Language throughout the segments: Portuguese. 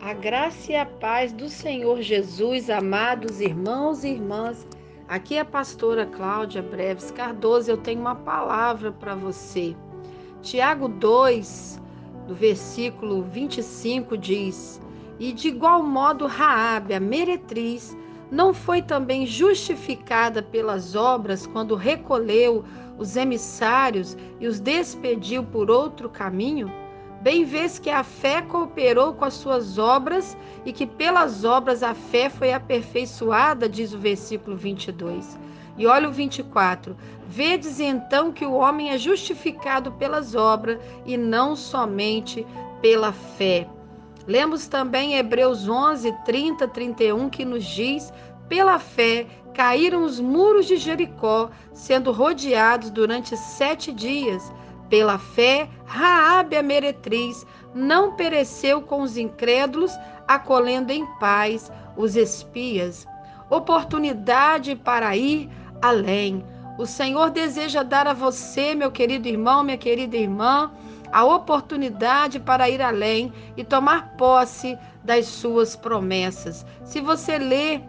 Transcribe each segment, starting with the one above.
A graça e a paz do Senhor Jesus, amados irmãos e irmãs. Aqui é a pastora Cláudia Breves Cardoso. Eu tenho uma palavra para você. Tiago 2, do versículo 25 diz: E de igual modo Raabe, a meretriz, não foi também justificada pelas obras quando recolheu os emissários e os despediu por outro caminho? Bem vês que a fé cooperou com as suas obras e que pelas obras a fé foi aperfeiçoada, diz o versículo 22. E olha o 24. Vedes então que o homem é justificado pelas obras e não somente pela fé. Lemos também Hebreus 11, 30, 31, que nos diz: pela fé caíram os muros de Jericó, sendo rodeados durante 7 dias. Pela fé, Raabe a meretriz não pereceu com os incrédulos, acolhendo em paz os espias. Oportunidade para ir além. O Senhor deseja dar a você, meu querido irmão, minha querida irmã, a oportunidade para ir além e tomar posse das suas promessas. Se você ler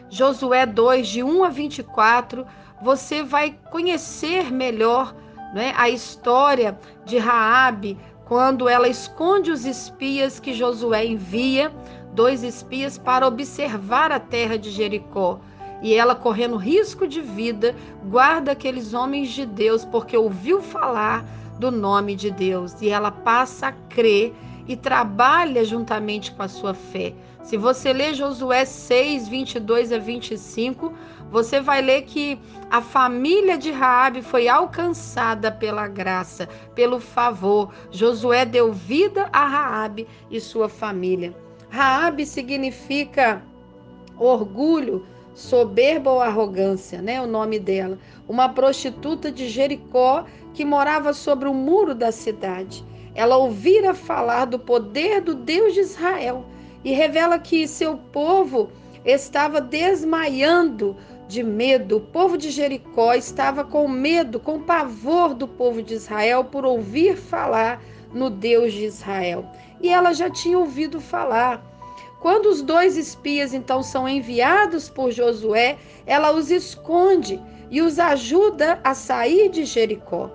Josué 2, de 1 a 24, você vai conhecer melhor, né, a história de Raabe, quando ela esconde os espias que Josué envia, 2 espias para observar a terra de Jericó. E ela, correndo risco de vida, guarda aqueles homens de Deus, porque ouviu falar do nome de Deus. E ela passa a crer e trabalha juntamente com a sua fé. Se você ler Josué 6, 22 a 25, você vai ler que a família de Raabe foi alcançada pela graça, pelo favor. Josué deu vida a Raabe e sua família. Raabe significa orgulho, soberba ou arrogância, né? O nome dela. Uma prostituta de Jericó que morava sobre o muro da cidade. Ela ouvira falar do poder do Deus de Israel e revela que seu povo estava desmaiando de medo. O povo de Jericó estava com medo, com pavor do povo de Israel por ouvir falar no Deus de Israel. E ela já tinha ouvido falar. Quando os 2 espias então são enviados por Josué, ela os esconde e os ajuda a sair de Jericó,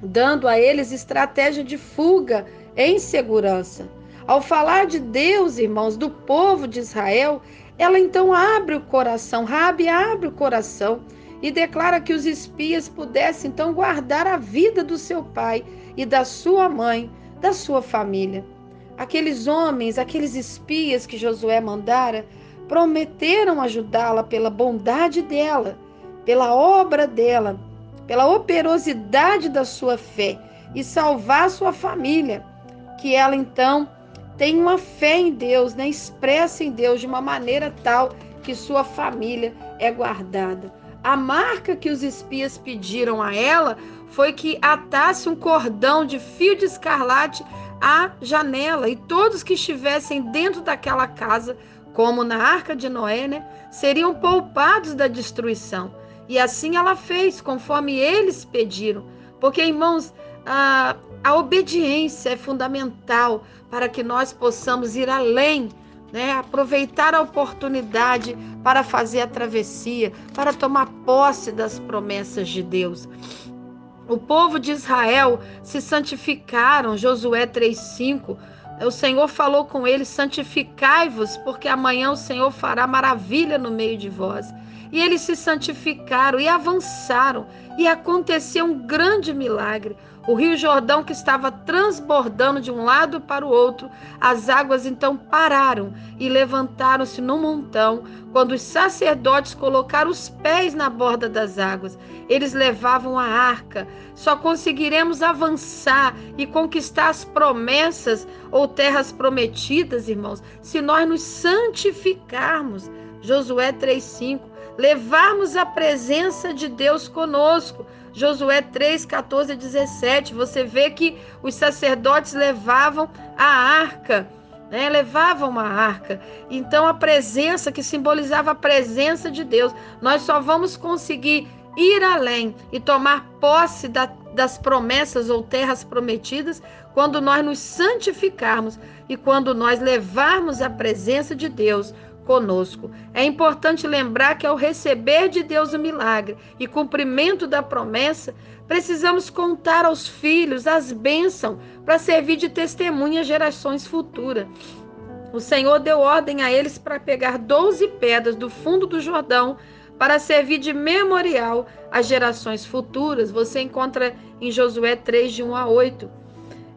dando a eles estratégia de fuga em segurança. Ao falar de Deus, irmãos, do povo de Israel, ela então abre o coração, Raabe abre o coração e declara que os espias pudessem então guardar a vida do seu pai e da sua mãe, da sua família. Aqueles homens, aqueles espias que Josué mandara, prometeram ajudá-la pela bondade dela, pela obra dela, pela operosidade da sua fé e salvar sua família. Que ela então tenha uma fé em Deus, né? Expressa em Deus de uma maneira tal que sua família é guardada. A marca que os espias pediram a ela foi que atasse um cordão de fio de escarlate à janela, e todos que estivessem dentro daquela casa, como na arca de Noé, né, seriam poupados da destruição. E assim ela fez, conforme eles pediram. Porque, irmãos, a obediência é fundamental para que nós possamos ir além, né? Aproveitar a oportunidade para fazer a travessia, para tomar posse das promessas de Deus. O povo de Israel se santificaram, Josué 3,5. O Senhor falou com eles: santificai-vos, porque amanhã o Senhor fará maravilha no meio de vós. E eles se santificaram e avançaram, e aconteceu um grande milagre. O rio Jordão, que estava transbordando de um lado para o outro, as águas então pararam e levantaram-se num montão. Quando os sacerdotes colocaram os pés na borda das águas, eles levavam a arca. Só conseguiremos avançar e conquistar as promessas ou terras prometidas, irmãos, se nós nos santificarmos. Josué 3,5. Levarmos a presença de Deus conosco. Josué 3, 14 a 17. Você vê que os sacerdotes levavam a arca, né? Levavam uma arca. Então a presença, que simbolizava a presença de Deus, nós só vamos conseguir ir além e tomar posse das promessas ou terras prometidas quando nós nos santificarmos e quando nós levarmos a presença de Deus conosco. É importante lembrar que ao receber de Deus o milagre e cumprimento da promessa, precisamos contar aos filhos as bênçãos para servir de testemunha às gerações futuras. O Senhor deu ordem a eles para pegar 12 pedras do fundo do Jordão para servir de memorial às gerações futuras. Você encontra em Josué 3, de 1 a 8.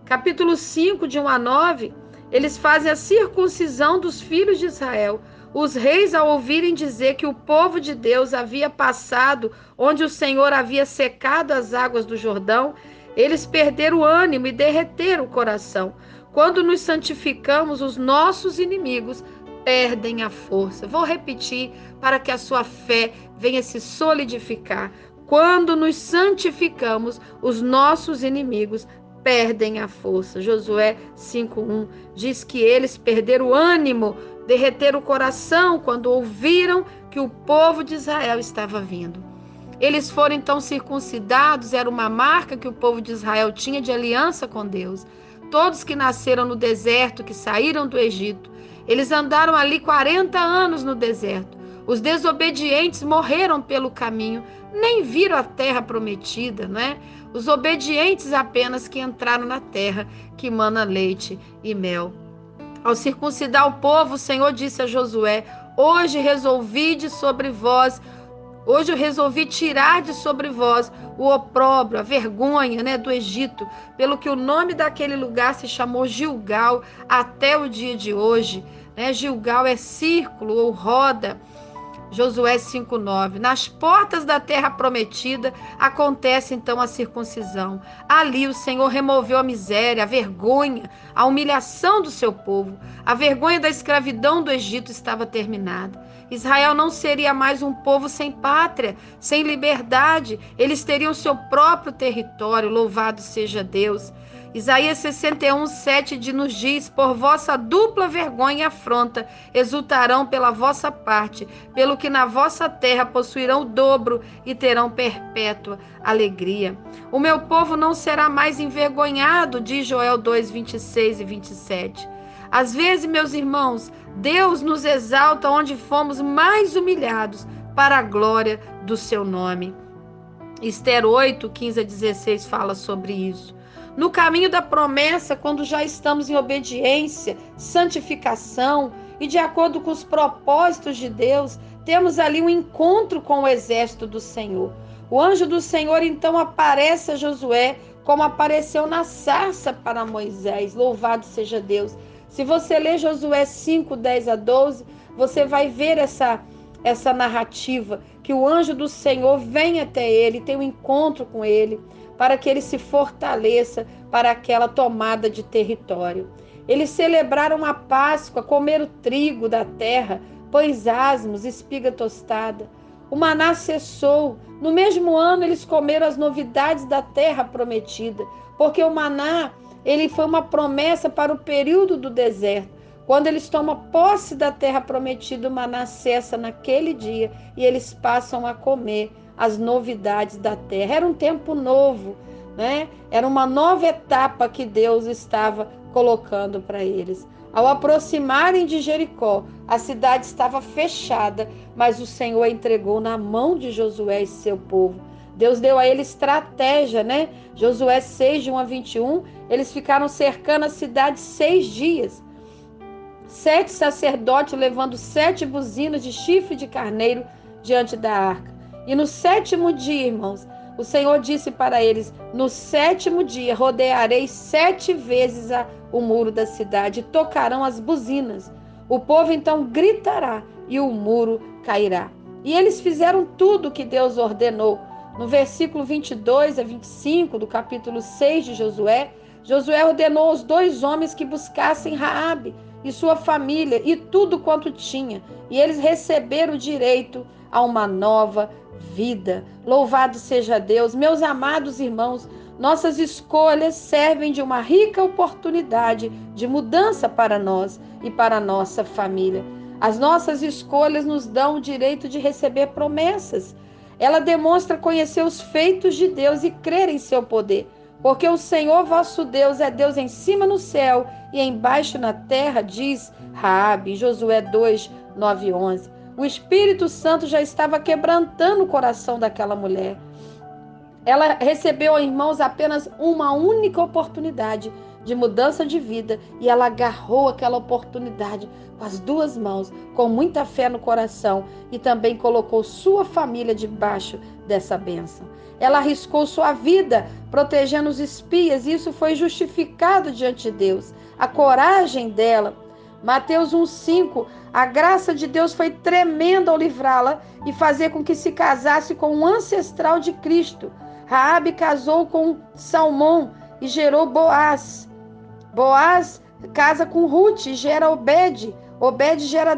Capítulo 5, de 1 a 9, eles fazem a circuncisão dos filhos de Israel. Os reis, ao ouvirem dizer que o povo de Deus havia passado onde o Senhor havia secado as águas do Jordão, eles perderam o ânimo e derreteram o coração. Quando nos santificamos, os nossos inimigos perdem a força. Vou repetir para que a sua fé venha se solidificar. Quando nos santificamos, os nossos inimigos perdem a força. Josué 5:1 diz que eles perderam o ânimo, derreteram o coração quando ouviram que o povo de Israel estava vindo. Eles foram então circuncidados, era uma marca que o povo de Israel tinha de aliança com Deus. Todos que nasceram no deserto, que saíram do Egito, eles andaram ali 40 anos no deserto. Os desobedientes morreram pelo caminho, nem viram a terra prometida, não é? Os obedientes apenas que entraram na terra que mana leite e mel. Ao circuncidar o povo, o Senhor disse a Josué: Hoje eu resolvi tirar de sobre vós o opróbrio, a vergonha, do Egito, pelo que o nome daquele lugar se chamou Gilgal até o dia de hoje. Gilgal é círculo ou roda. Josué 5:9. Nas portas da terra prometida acontece então a circuncisão. Ali o Senhor removeu a miséria, a vergonha, a humilhação do seu povo. A vergonha da escravidão do Egito estava terminada. Israel não seria mais um povo sem pátria, sem liberdade. Eles teriam seu próprio território. Louvado seja Deus. Isaías 61:7 nos diz: Por vossa dupla vergonha e afronta exultarão pela vossa parte, pelo que na vossa terra possuirão o dobro e terão perpétua alegria. O meu povo não será mais envergonhado, diz Joel 2:26 e 27. Às vezes, meus irmãos, Deus nos exalta onde fomos mais humilhados para a glória do seu nome. Esther 8:15 a 16 fala sobre isso. No caminho da promessa, quando já estamos em obediência, santificação e de acordo com os propósitos de Deus, temos ali um encontro com o exército do Senhor. O anjo do Senhor então aparece a Josué, como apareceu na sarça para Moisés. Louvado seja Deus. Se você ler Josué 5:10 a 12, você vai ver essa narrativa, que o anjo do Senhor vem até ele, tem um encontro com ele, para que ele se fortaleça para aquela tomada de território. Eles celebraram a Páscoa, comeram trigo da terra, pães asmos, espiga tostada. O maná cessou. No mesmo ano, eles comeram as novidades da terra prometida, porque o maná, ele foi uma promessa para o período do deserto. Quando eles tomam posse da terra prometida, o maná cessa naquele dia e eles passam a comer as novidades da terra. Era um tempo novo, Era uma nova etapa que Deus estava colocando para eles. Ao aproximarem de Jericó, a cidade estava fechada, mas o Senhor entregou na mão de Josué e seu povo. Deus deu a ele estratégia, Josué 6, de 1 a 21, eles ficaram cercando a cidade 6 dias. 7 sacerdotes levando 7 buzinas de chifre de carneiro diante da arca. E no 7º dia, irmãos, o Senhor disse para eles: no 7º dia rodearei 7 vezes o muro da cidade e tocarão as buzinas. O povo então gritará e o muro cairá. E eles fizeram tudo o que Deus ordenou. No versículo 22 a 25 do capítulo 6 de Josué, Josué ordenou aos 2 homens que buscassem Raabe e sua família e tudo quanto tinha. E eles receberam o direito a uma nova vida. Louvado seja Deus. Meus amados irmãos, nossas escolhas servem de uma rica oportunidade de mudança para nós e para a nossa família. As nossas escolhas nos dão o direito de receber promessas. Ela demonstra conhecer os feitos de Deus e crer em seu poder. Porque o Senhor vosso Deus é Deus em cima no céu e embaixo na terra, diz Raabe, em Josué 2, 9 e 11. O Espírito Santo já estava quebrantando o coração daquela mulher. Ela recebeu, irmãos, apenas uma única oportunidade de mudança de vida e ela agarrou aquela oportunidade com as duas mãos, com muita fé no coração e também colocou sua família debaixo dessa bênção. Ela arriscou sua vida protegendo os espias e isso foi justificado diante de Deus. A coragem dela, Mateus 1,5, a graça de Deus foi tremenda ao livrá-la e fazer com que se casasse com um ancestral de Cristo. Raabe casou com Salmão e gerou Boaz. Boaz casa com Ruth e gera Obed. Obed gera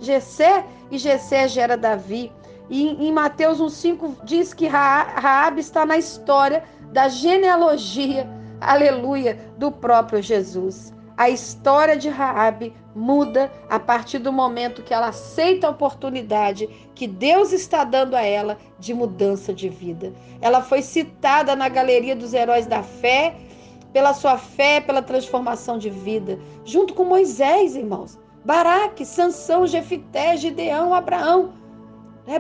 Jessé e Jessé gera Davi. E em Mateus 1,5 diz que Raabe está na história da genealogia, aleluia, do próprio Jesus. A história de Raabe muda a partir do momento que ela aceita a oportunidade que Deus está dando a ela de mudança de vida. Ela foi citada na galeria dos heróis da fé, pela sua fé, pela transformação de vida, junto com Moisés, irmãos, Baraque, Sansão, Jefité, Gideão, Abraão.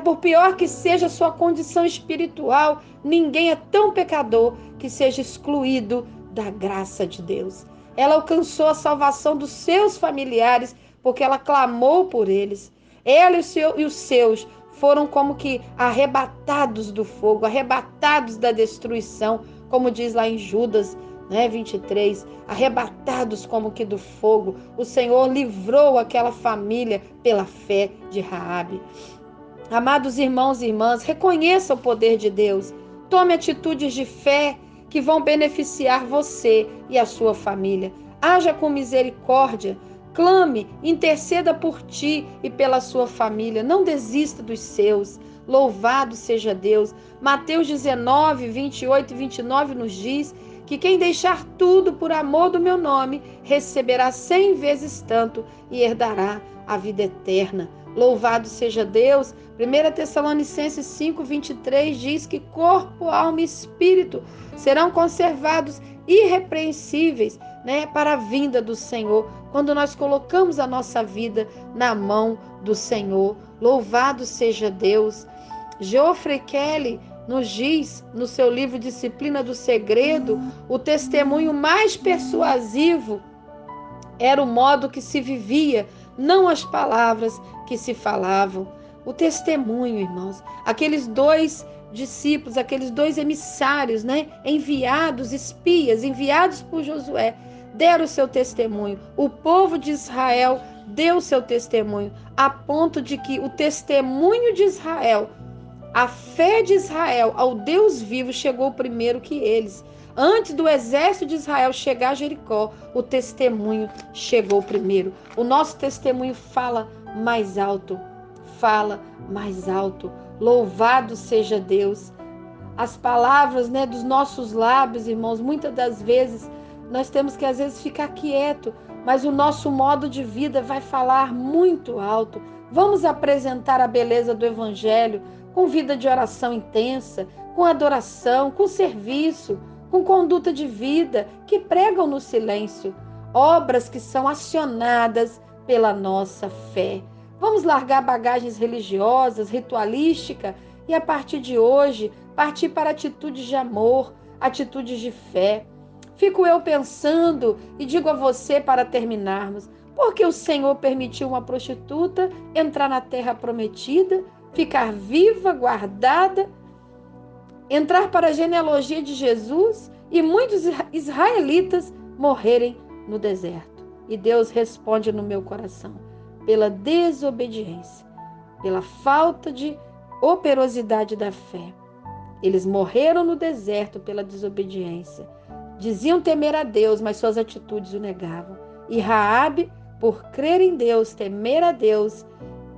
Por pior que seja a sua condição espiritual, ninguém é tão pecador que seja excluído da graça de Deus. Ela alcançou a salvação dos seus familiares porque ela clamou por eles. Ela e os seus foram como que arrebatados do fogo, arrebatados da destruição, como diz lá em Judas 23, arrebatados como que do fogo. O Senhor livrou aquela família pela fé de Raabe. Amados irmãos e irmãs, reconheça o poder de Deus. Tome atitudes de fé que vão beneficiar você e a sua família. Haja com misericórdia, clame, interceda por ti e pela sua família. Não desista dos seus. Louvado seja Deus. Mateus 19, 28 e 29 nos diz que quem deixar tudo por amor do meu nome receberá 100 vezes tanto e herdará a vida eterna. Louvado seja Deus. 1 Tessalonicenses 5, 23 diz que corpo, alma e espírito serão conservados irrepreensíveis, para a vinda do Senhor, quando nós colocamos a nossa vida na mão do Senhor. Louvado seja Deus. Geoffrey Kelly nos diz, no seu livro Disciplina do Segredo, o testemunho mais persuasivo era o modo que se vivia, não as palavras que se falavam. O testemunho, irmãos. Aqueles dois discípulos, aqueles dois emissários, enviados, espias, enviados por Josué, deram o seu testemunho. O povo de Israel deu o seu testemunho, a ponto de que o testemunho de Israel, a fé de Israel ao Deus vivo chegou primeiro que eles. Antes do exército de Israel chegar a Jericó, o testemunho chegou primeiro. O nosso testemunho fala mais alto. Fala mais alto. Louvado seja Deus. As palavras, dos nossos lábios, irmãos, muitas das vezes nós temos que às vezes ficar quieto, mas o nosso modo de vida vai falar muito alto. Vamos apresentar a beleza do Evangelho com vida de oração intensa, com adoração, com serviço, com conduta de vida, que pregam no silêncio, obras que são acionadas pela nossa fé. Vamos largar bagagens religiosas, ritualística e a partir de hoje partir para atitudes de amor, atitudes de fé. Fico eu pensando e digo a você para terminarmos, por que o Senhor permitiu uma prostituta entrar na terra prometida, ficar viva, guardada, entrar para a genealogia de Jesus e muitos israelitas morrerem no deserto? E Deus responde no meu coração: pela desobediência, pela falta de operosidade da fé. Eles morreram no deserto pela desobediência. Diziam temer a Deus, mas suas atitudes o negavam. E Raabe, por crer em Deus, temer a Deus,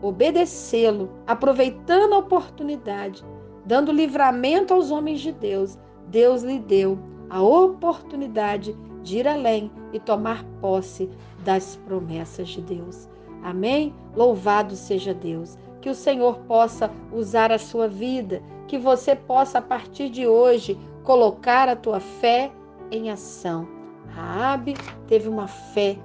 obedecê-lo, aproveitando a oportunidade, dando livramento aos homens de Deus, Deus lhe deu a oportunidade de ir além e tomar posse das promessas de Deus. Amém? Louvado seja Deus. Que o Senhor possa usar a sua vida, que você possa, a partir de hoje, colocar a tua fé em ação. Raabe teve uma fé,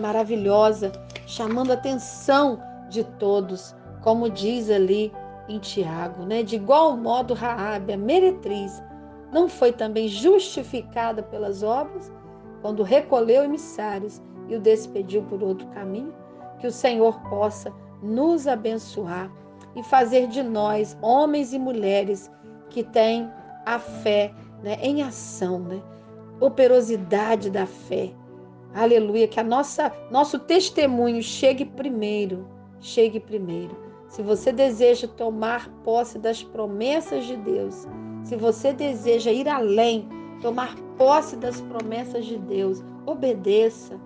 maravilhosa, chamando a atenção de todos, como diz ali em Tiago, De igual modo, Raabe, a meretriz, não foi também justificada pelas obras, quando recolheu emissários e o despediu por outro caminho? Que o Senhor possa nos abençoar e fazer de nós homens e mulheres que têm a fé, em ação, operosidade da fé. Aleluia, que nosso testemunho chegue primeiro. Se você deseja tomar posse das promessas de Deus, se você deseja ir além, tomar posse das promessas de Deus, obedeça.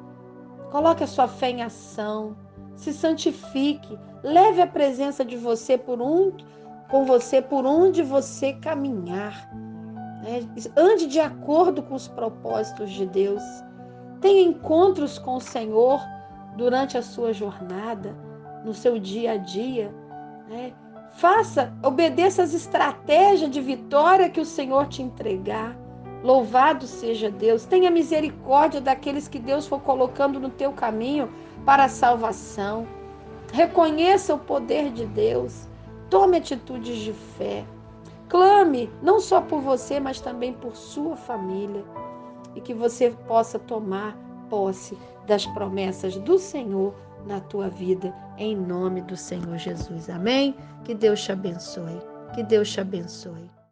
Coloque a sua fé em ação, se santifique, leve a presença de você com você por onde você caminhar. Ande de acordo com os propósitos de Deus. Tenha encontros com o Senhor durante a sua jornada, no seu dia a dia. Obedeça as estratégias de vitória que o Senhor te entregar. Louvado seja Deus. Tenha misericórdia daqueles que Deus for colocando no teu caminho para a salvação. Reconheça o poder de Deus. Tome atitudes de fé. Clame, não só por você, mas também por sua família. E que você possa tomar posse das promessas do Senhor na tua vida, em nome do Senhor Jesus. Amém? Que Deus te abençoe. Que Deus te abençoe.